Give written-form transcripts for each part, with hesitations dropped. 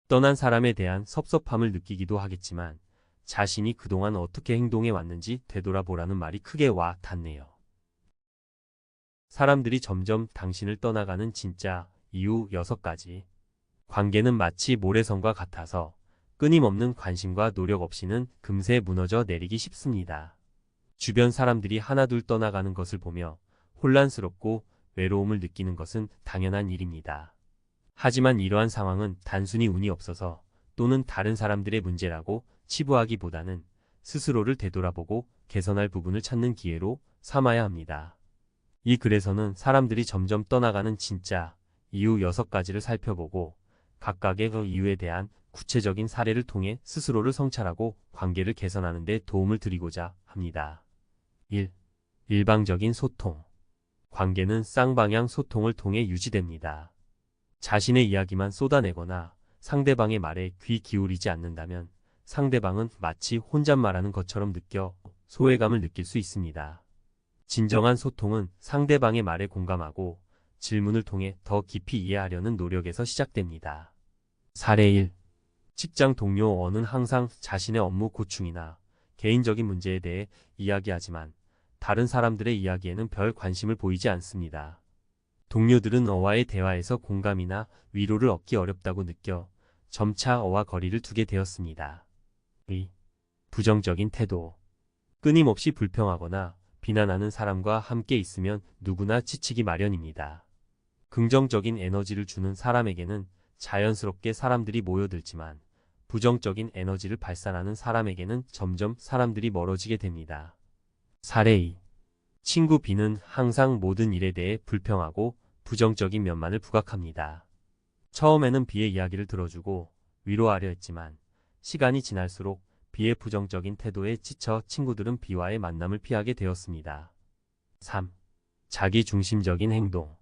떠난 사람에 대한 섭섭함을 느끼기도 하겠지만 자신이 그동안 어떻게 행동해 왔는지 되돌아보라는 말이 크게 와 닿네요. 사람들이 점점 당신을 떠나가는 진짜 이유 6가지. 관계는 마치 모래성과 같아서 끊임없는 관심과 노력 없이는 금세 무너져 내리기 쉽습니다. 주변 사람들이 하나둘 떠나가는 것을 보며 혼란스럽고 외로움을 느끼는 것은 당연한 일입니다. 하지만 이러한 상황은 단순히 운이 없어서 또는 다른 사람들의 문제라고 치부하기보다는 스스로를 되돌아보고 개선할 부분을 찾는 기회로 삼아야 합니다. 이 글에서는 사람들이 점점 떠나가는 진짜 이유 6가지를 살펴보고 각각의 그 이유에 대한 구체적인 사례를 통해 스스로를 성찰하고 관계를 개선하는 데 도움을 드리고자 합니다. 1. 일방적인 소통. 관계는 쌍방향 소통을 통해 유지됩니다. 자신의 이야기만 쏟아내거나 상대방의 말에 귀 기울이지 않는다면 상대방은 마치 혼잣말하는 것처럼 느껴 소외감을 느낄 수 있습니다. 진정한 소통은 상대방의 말에 공감하고 질문을 통해 더 깊이 이해하려는 노력에서 시작됩니다. 사례 1. 직장 동료 어는 항상 자신의 업무 고충이나 개인적인 문제에 대해 이야기하지만 다른 사람들의 이야기에는 별 관심을 보이지 않습니다. 동료들은 어와의 대화에서 공감이나 위로를 얻기 어렵다고 느껴 점차 어와 거리를 두게 되었습니다. 2. 부정적인 태도. 끊임없이 불평하거나 비난하는 사람과 함께 있으면 누구나 지치기 마련입니다. 긍정적인 에너지를 주는 사람에게는 자연스럽게 사람들이 모여들지만 부정적인 에너지를 발산하는 사람에게는 점점 사람들이 멀어지게 됩니다. 사례 2. 친구 B는 항상 모든 일에 대해 불평하고 부정적인 면만을 부각합니다. 처음에는 B의 이야기를 들어주고 위로하려 했지만 시간이 지날수록 B의 부정적인 태도에 지쳐 친구들은 B와의 만남을 피하게 되었습니다. 3. 자기중심적인 행동.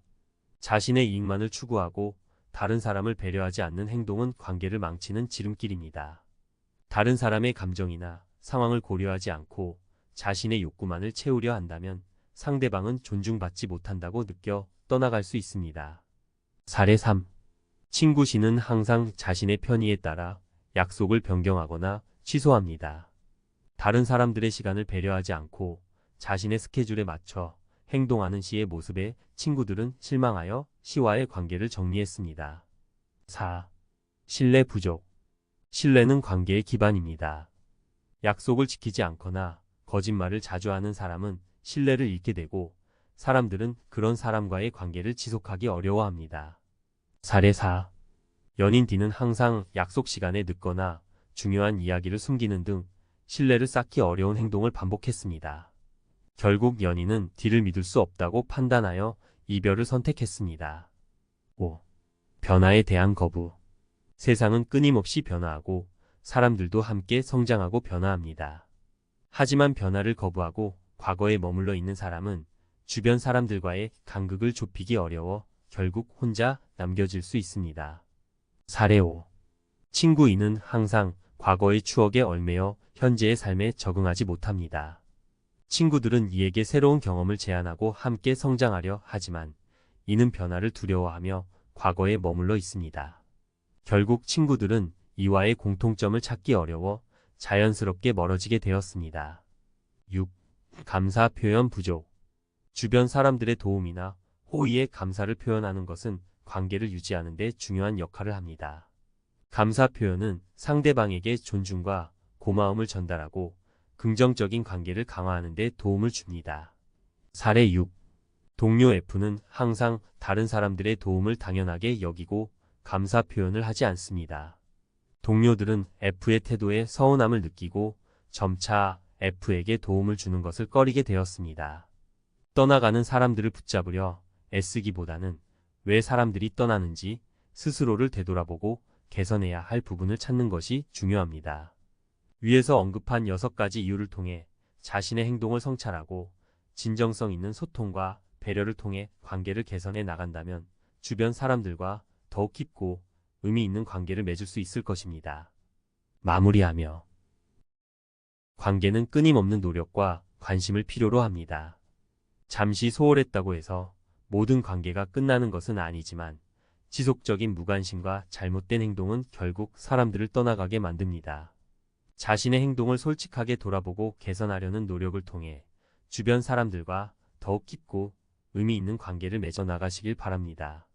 자신의 이익만을 추구하고 다른 사람을 배려하지 않는 행동은 관계를 망치는 지름길입니다. 다른 사람의 감정이나 상황을 고려하지 않고 자신의 욕구만을 채우려 한다면 상대방은 존중받지 못한다고 느껴 떠나갈 수 있습니다. 사례 3. 친구 C는 항상 자신의 편의에 따라 약속을 변경하거나 취소합니다. 다른 사람들의 시간을 배려하지 않고 자신의 스케줄에 맞춰 행동하는 C의 모습에 친구들은 실망하여 C와의 관계를 정리했습니다. 4. 신뢰 부족. 신뢰는 관계의 기반입니다. 약속을 지키지 않거나 거짓말을 자주 하는 사람은 신뢰를 잃게 되고 사람들은 그런 사람과의 관계를 지속하기 어려워합니다. 사례 4. 연인 D는 항상 약속 시간에 늦거나 중요한 이야기를 숨기는 등 신뢰를 쌓기 어려운 행동을 반복했습니다. 결국 연인은 D를 믿을 수 없다고 판단하여 이별을 선택했습니다. 5. 변화에 대한 거부. 세상은 끊임없이 변화하고 사람들도 함께 성장하고 변화합니다. 하지만 변화를 거부하고 과거에 머물러 있는 사람은 주변 사람들과의 간극을 좁히기 어려워 결국 혼자 남겨질 수 있습니다. 사례 5. 친구 E는 항상 과거의 추억에 얽매여 현재의 삶에 적응하지 못합니다. 친구들은 E에게 새로운 경험을 제안하고 함께 성장하려 하지만 E는 변화를 두려워하며 과거에 머물러 있습니다. 결국 친구들은 E와의 공통점을 찾기 어려워 자연스럽게 멀어지게 되었습니다. 6. 감사 표현 부족. 주변 사람들의 도움이나 호의에 감사를 표현하는 것은 관계를 유지하는 데 중요한 역할을 합니다. 감사 표현은 상대방에게 존중과 고마움을 전달하고 긍정적인 관계를 강화하는 데 도움을 줍니다. 사례 6. 동료 F는 항상 다른 사람들의 도움을 당연하게 여기고 감사 표현을 하지 않습니다. 동료들은 F의 태도에 서운함을 느끼고 점차 F에게 도움을 주는 것을 꺼리게 되었습니다. 떠나가는 사람들을 붙잡으려 애쓰기보다는 왜 사람들이 떠나는지 스스로를 되돌아보고 개선해야 할 부분을 찾는 것이 중요합니다. 위에서 언급한 6가지 이유를 통해 자신의 행동을 성찰하고 진정성 있는 소통과 배려를 통해 관계를 개선해 나간다면 주변 사람들과 더욱 깊고 의미 있는 관계를 맺을 수 있을 것입니다. 마무리하며 관계는 끊임없는 노력과 관심을 필요로 합니다. 잠시 소홀했다고 해서 모든 관계가 끝나는 것은 아니지만 지속적인 무관심과 잘못된 행동은 결국 사람들을 떠나가게 만듭니다. 자신의 행동을 솔직하게 돌아보고 개선하려는 노력을 통해 주변 사람들과 더욱 깊고 의미 있는 관계를 맺어 나가시길 바랍니다.